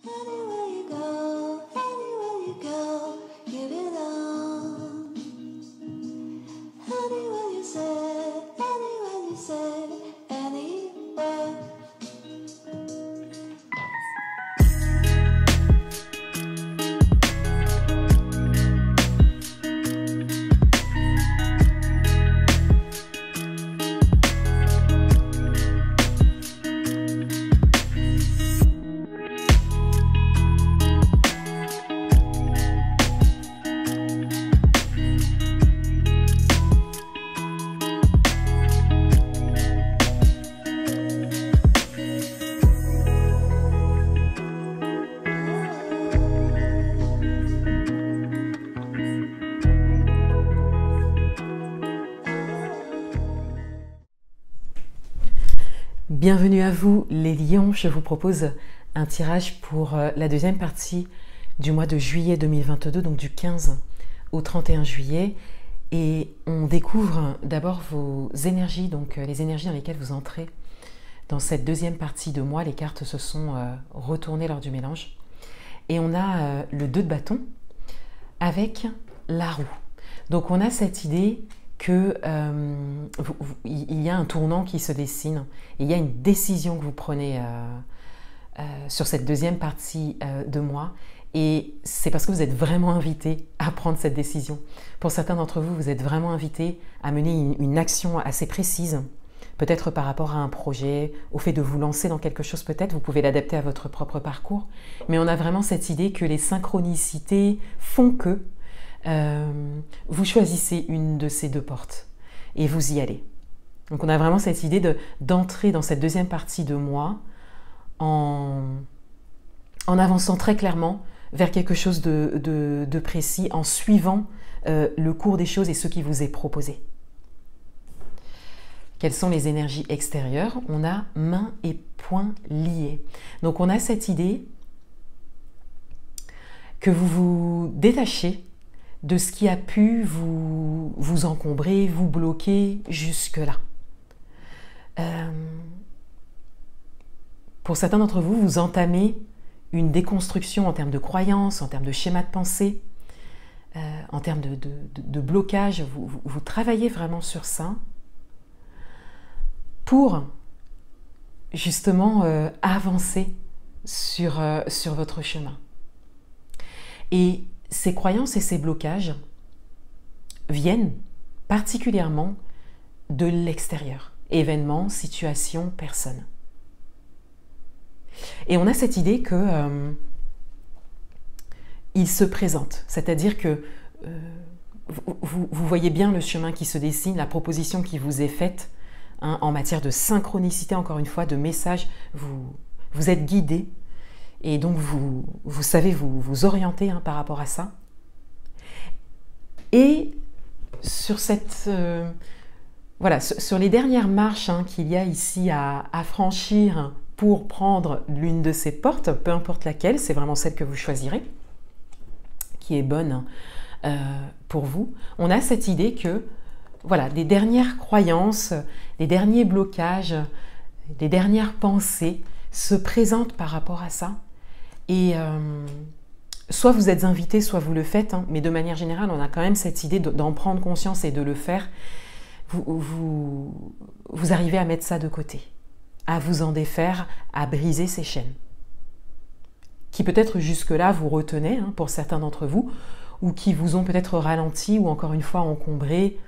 Anywhere you go, you belong. Anywhere you say, anywhere. Bienvenue à vous les lions, je vous propose un tirage pour la deuxième partie du mois de juillet 2022, donc du 15 au 31 juillet. Et on découvre d'abord vos énergies, donc les énergies dans lesquelles vous entrez dans cette deuxième partie de mois. Les cartes se sont retournées lors du mélange. Et on a le 2 de bâton avec la roue. Donc on a cette idée qu'il y a un tournant qui se dessine, et il y a une décision que vous prenez sur cette deuxième partie de mois, et c'est parce que vous êtes vraiment invité à prendre cette décision. Pour certains d'entre vous, vous êtes vraiment invité à mener une action assez précise, peut-être par rapport à un projet, au fait de vous lancer dans quelque chose peut-être, vous pouvez l'adapter à votre propre parcours, mais on a vraiment cette idée que les synchronicités font que vous choisissez une de ces deux portes et vous y allez. Donc on a vraiment cette idée d'entrer dans cette deuxième partie de mois en avançant très clairement vers quelque chose de précis, en suivant le cours des choses et ce qui vous est proposé. Quelles sont les énergies extérieures? On a mains et poings liés. Donc on a cette idée que vous vous détachez de ce qui a pu vous encombrer, vous bloquer jusque-là. Pour certains d'entre vous, vous entamez une déconstruction en termes de croyances, en termes de schéma de pensée, en termes de blocage. Vous travaillez vraiment sur ça pour justement avancer sur votre chemin. Et ces croyances et ces blocages viennent particulièrement de l'extérieur. Événements, situations, personnes. Et on a cette idée que il se présente. C'est-à-dire que vous voyez bien le chemin qui se dessine, la proposition qui vous est faite en matière de synchronicité, encore une fois, de messages. Vous êtes guidé. Et donc, vous savez vous orienter par rapport à ça. Et sur cette, voilà, sur les dernières marches qu'il y a ici à franchir pour prendre l'une de ces portes, peu importe laquelle, c'est vraiment celle que vous choisirez, qui est bonne pour vous, on a cette idée que, voilà, les dernières croyances, les derniers blocages, les dernières pensées se présentent par rapport à ça. Et soit vous êtes invité, soit vous le faites, mais de manière générale, on a quand même cette idée d'en prendre conscience et de le faire. Vous arrivez à mettre ça de côté, à vous en défaire, à briser ces chaînes, qui peut-être jusque-là vous retenaient, pour certains d'entre vous, ou qui vous ont peut-être ralenti ou encore une fois encombré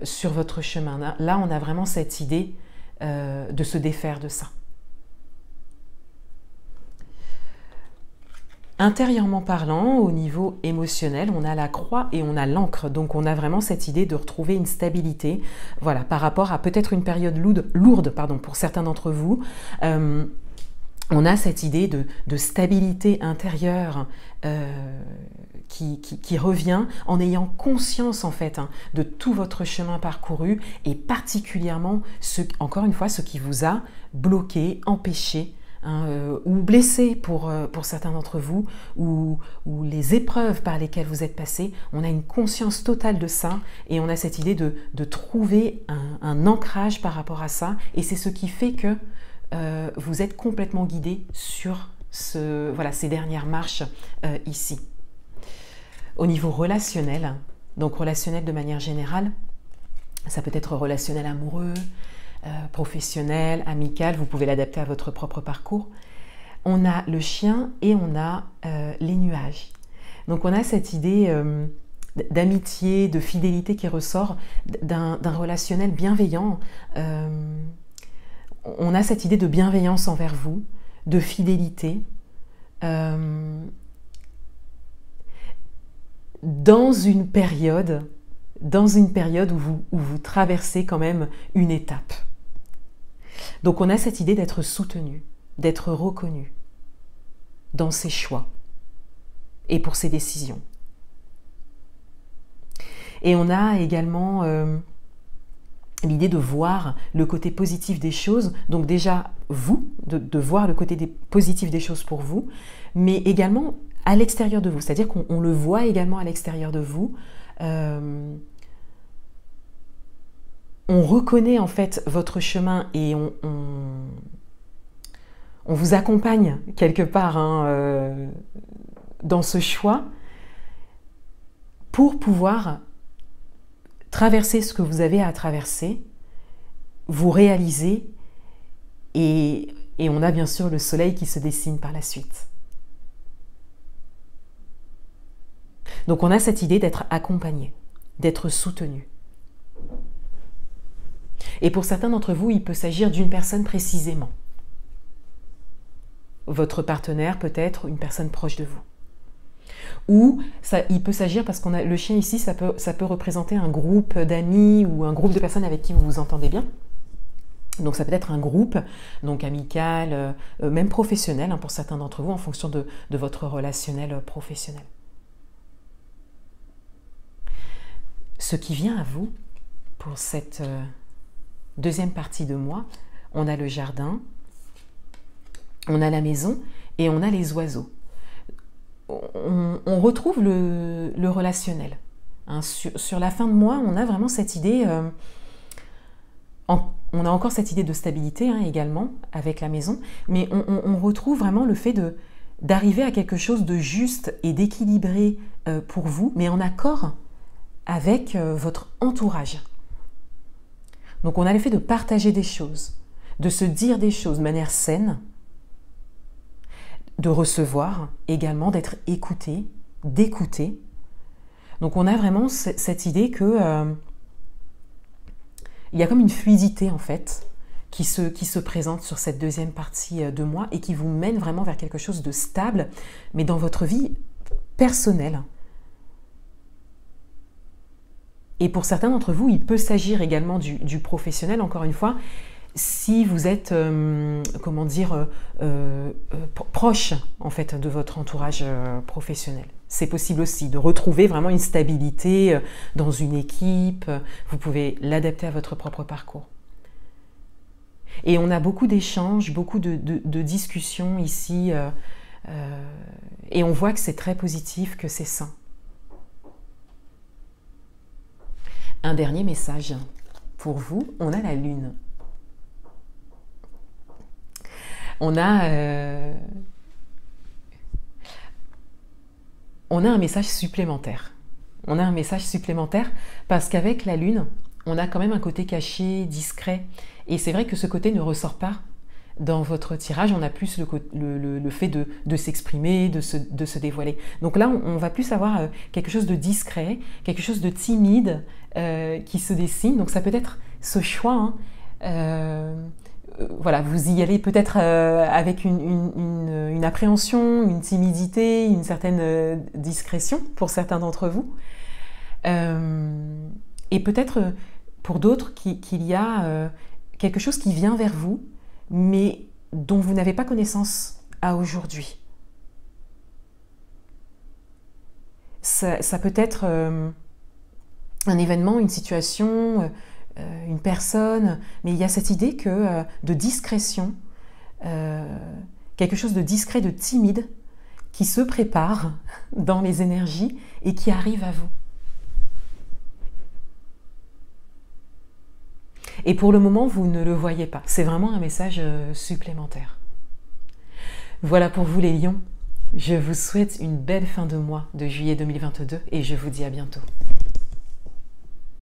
sur votre chemin. Là, on a vraiment cette idée de se défaire de ça. Intérieurement parlant, au niveau émotionnel, on a la croix et on a l'encre. Donc on a vraiment cette idée de retrouver une stabilité, voilà, par rapport à peut-être une période lourde pour certains d'entre vous. On a cette idée de stabilité intérieure qui revient en ayant conscience en fait de tout votre chemin parcouru et particulièrement, encore une fois, ce qui vous a bloqué, empêché, ou blessé pour certains d'entre vous, ou les épreuves par lesquelles vous êtes passés. On a une conscience totale de ça et on a cette idée de trouver un ancrage par rapport à ça, et c'est ce qui fait que vous êtes complètement guidé sur voilà, ces dernières marches ici. Au niveau relationnel, donc relationnel de manière générale, ça peut être relationnel amoureux, professionnel, amical, vous pouvez l'adapter à votre propre parcours. On a le chien et on a les nuages. Donc on a cette idée d'amitié, de fidélité qui ressort d'un relationnel bienveillant. On a cette idée de bienveillance envers vous, de fidélité, dans une période où vous traversez quand même une étape. Donc on a cette idée d'être soutenu, d'être reconnu dans ses choix et pour ses décisions. Et on a également l'idée de voir le côté positif des choses, donc déjà vous, de voir le côté positif des choses pour vous, mais également à l'extérieur de vous, c'est-à-dire qu'on le voit également à l'extérieur de vous. On reconnaît en fait votre chemin et on vous accompagne quelque part dans ce choix pour pouvoir traverser ce que vous avez à traverser, vous réaliser et on a bien sûr le soleil qui se dessine par la suite. Donc on a cette idée d'être accompagné, d'être soutenu. Et pour certains d'entre vous, il peut s'agir d'une personne précisément. Votre partenaire peut être une personne proche de vous. Ou il peut s'agir, parce qu'on a le chien ici, ça peut représenter un groupe d'amis ou un groupe de personnes avec qui vous vous entendez bien. Donc ça peut être un groupe, donc amical, même professionnel pour certains d'entre vous, en fonction de votre relationnel professionnel. Ce qui vient à vous pour cette deuxième partie de mois, on a le jardin, on a la maison et on a les oiseaux. On retrouve le relationnel. Sur la fin de mois, on a vraiment cette idée, on a encore cette idée de stabilité également avec la maison, mais on retrouve vraiment le fait d'arriver à quelque chose de juste et d'équilibré pour vous, mais en accord avec votre entourage. Donc on a le fait de partager des choses, de se dire des choses de manière saine, de recevoir également, d'être écouté, d'écouter. Donc on a vraiment cette idée que il y a comme une fluidité en fait qui se présente sur cette deuxième partie de mois et qui vous mène vraiment vers quelque chose de stable, mais dans votre vie personnelle. Et pour certains d'entre vous, il peut s'agir également du professionnel, encore une fois, si vous êtes, proche en fait de votre entourage professionnel. C'est possible aussi de retrouver vraiment une stabilité dans une équipe. Vous pouvez l'adapter à votre propre parcours. Et on a beaucoup d'échanges, beaucoup de discussions ici, et on voit que c'est très positif, que c'est sain. Un dernier message pour vous, on a la lune. On a un message supplémentaire. On a un message supplémentaire parce qu'avec la lune, on a quand même un côté caché, discret. Et c'est vrai que ce côté ne ressort pas dans votre tirage. On a plus le fait de s'exprimer, de se dévoiler. Donc là, on va plus avoir quelque chose de discret, quelque chose de timide qui se dessine. Donc ça peut être ce choix. Voilà, vous y allez peut-être avec une appréhension, une timidité, une certaine discrétion pour certains d'entre vous. Et peut-être pour d'autres qu'il y a quelque chose qui vient vers vous, mais dont vous n'avez pas connaissance à aujourd'hui. Ça peut être un événement, une situation, une personne, mais il y a cette idée de discrétion, quelque chose de discret, de timide, qui se prépare dans les énergies et qui arrive à vous. Et pour le moment, vous ne le voyez pas. C'est vraiment un message supplémentaire. Voilà pour vous les lions. Je vous souhaite une belle fin de mois de juillet 2022 et je vous dis à bientôt.